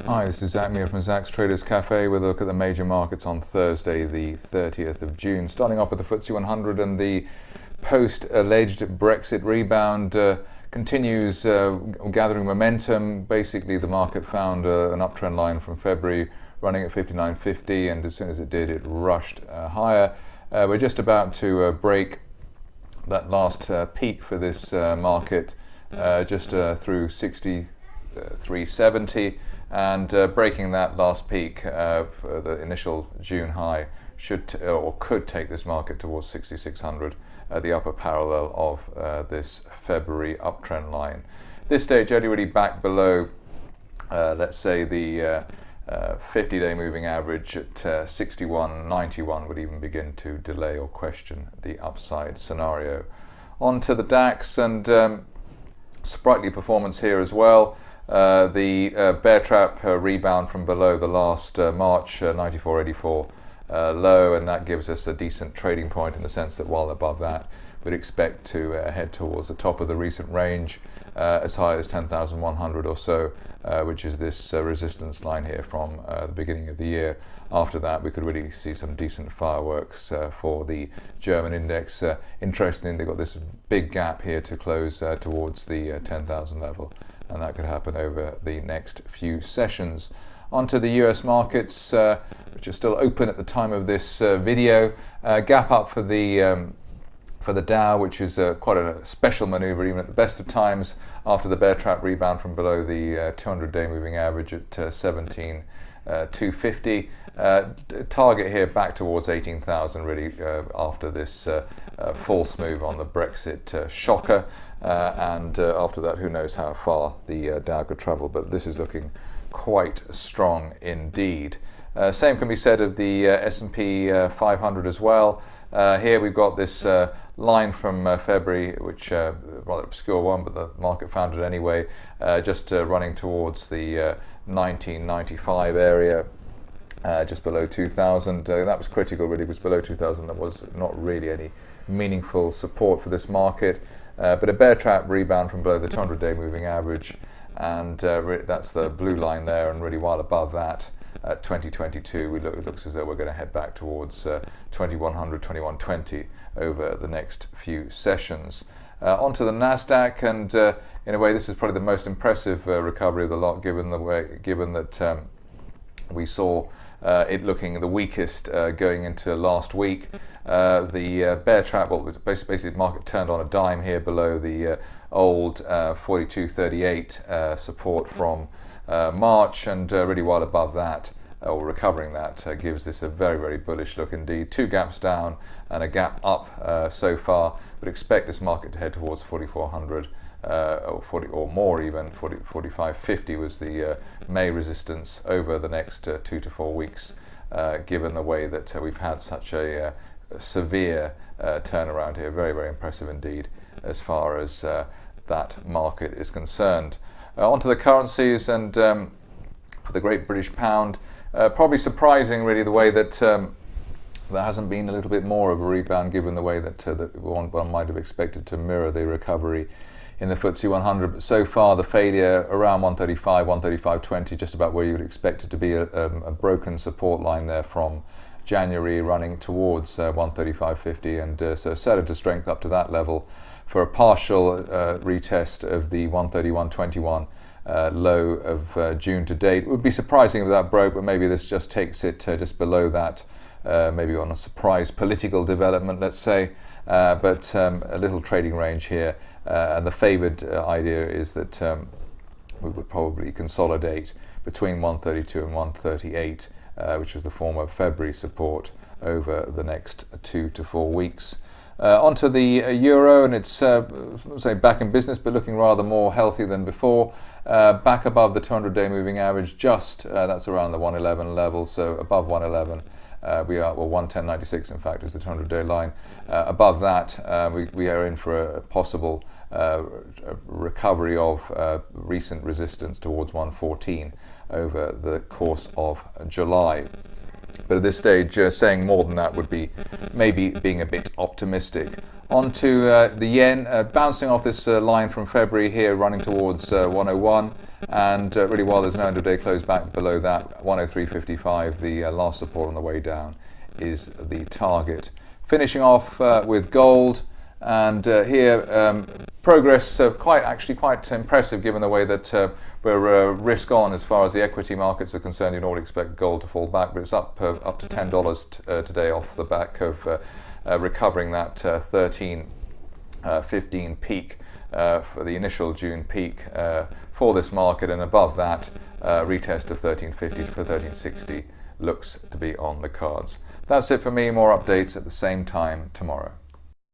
Hi, this is Zach Muir from Zach's Traders Cafe with a look at the major markets on Thursday, the 30th of June. Starting off with the FTSE 100 and the post-alleged Brexit rebound continues gathering momentum. Basically, the market found an uptrend line from February running at 59.50, and as soon as it did, it rushed higher. We're just about to break that last peak for this market, just through 63.70. And breaking that last peak, the initial June high, could take this market towards 6,600, the upper parallel of this February uptrend line. This stage only really back below, let's say, the 50-day moving average at 61.91 would even begin to delay or question the upside scenario. On to the DAX, and sprightly performance here as well. The bear trap rebound from below the last March 94.84 low, and that gives us a decent trading point in the sense that while above that, we'd expect to head towards the top of the recent range as high as 10,100 or so, which is this resistance line here from the beginning of the year. After that, we could really see some decent fireworks for the German index. Interestingly, they've got this big gap here to close towards the 10,000 level, and that could happen over the next few sessions. Onto the US markets, which are still open at the time of this video. Gap up for the Dow, which is quite a special maneuver even at the best of times after the bear trap rebound from below the 200-day moving average at 17,250. Target here back towards 18,000 really after this false move on the Brexit shocker. And after that, who knows how far the Dow could travel, but this is looking quite strong indeed. Same can be said of the S&P 500 as well. Here we've got this line from February, which rather obscure one, but the market found it anyway, just running towards the 1995 area. Just below 2,000. That was critical really, because below 2,000 there was not really any meaningful support for this market. But a bear trap rebound from below the 200-day moving average, and that's the blue line there, and really while above that at 2022 it looks as though we're going to head back towards 2100, 2120 over the next few sessions. Onto the Nasdaq, and in a way this is probably the most impressive recovery of the lot, given that we saw it looking the weakest going into last week. The bear trap, well, basically the market turned on a dime here below the old 42.38 support from March, and really while above that, or recovering that, gives this a very, very bullish look indeed. Two gaps down and a gap up so far, but expect this market to head towards 4,400 or 40 or more even. 45.50 was the May resistance over the next 2 to 4 weeks, given the way that we've had such a severe turnaround here. Very, very impressive indeed as far as that market is concerned. Onto the currencies, and for the Great British Pound, probably surprising really the way that there hasn't been a little bit more of a rebound, given the way that one might have expected to mirror the recovery in the FTSE 100, but so far the failure around 135, 135.20, just about where you would expect it to be, a broken support line there from January running towards 135.50, and so settled to strength up to that level for a partial retest of the 131.21 low of June to date. It would be surprising if that broke, but maybe this just takes it just below that, maybe on a surprise political development, let's say, but a little trading range here. And the favoured idea is that we would probably consolidate between 132 and 138, which was the former February support, over the next 2 to 4 weeks. Onto the euro, and it's say back in business, but looking rather more healthy than before. Back above the 200-day moving average, just that's around the 111 level, so above 111. We are, well, 110.96 in fact is the 200-day line. Above that, we are in for a possible recovery of recent resistance towards 114 over the course of July. But at this stage, saying more than that would be maybe being a bit optimistic. On to the yen, bouncing off this line from February here, running towards 101. And really, while there's no end-of-day close back below that, 103.55, the last support on the way down, is the target. Finishing off with gold, and here progress quite impressive given the way that we're risk on as far as the equity markets are concerned. You normally expect gold to fall back, but it's up to $10 today off the back of recovering that 13.15 peak for the initial June peak for this market, and above that retest of 13.50 for 13.60 looks to be on the cards. That's it for me. More updates at the same time tomorrow.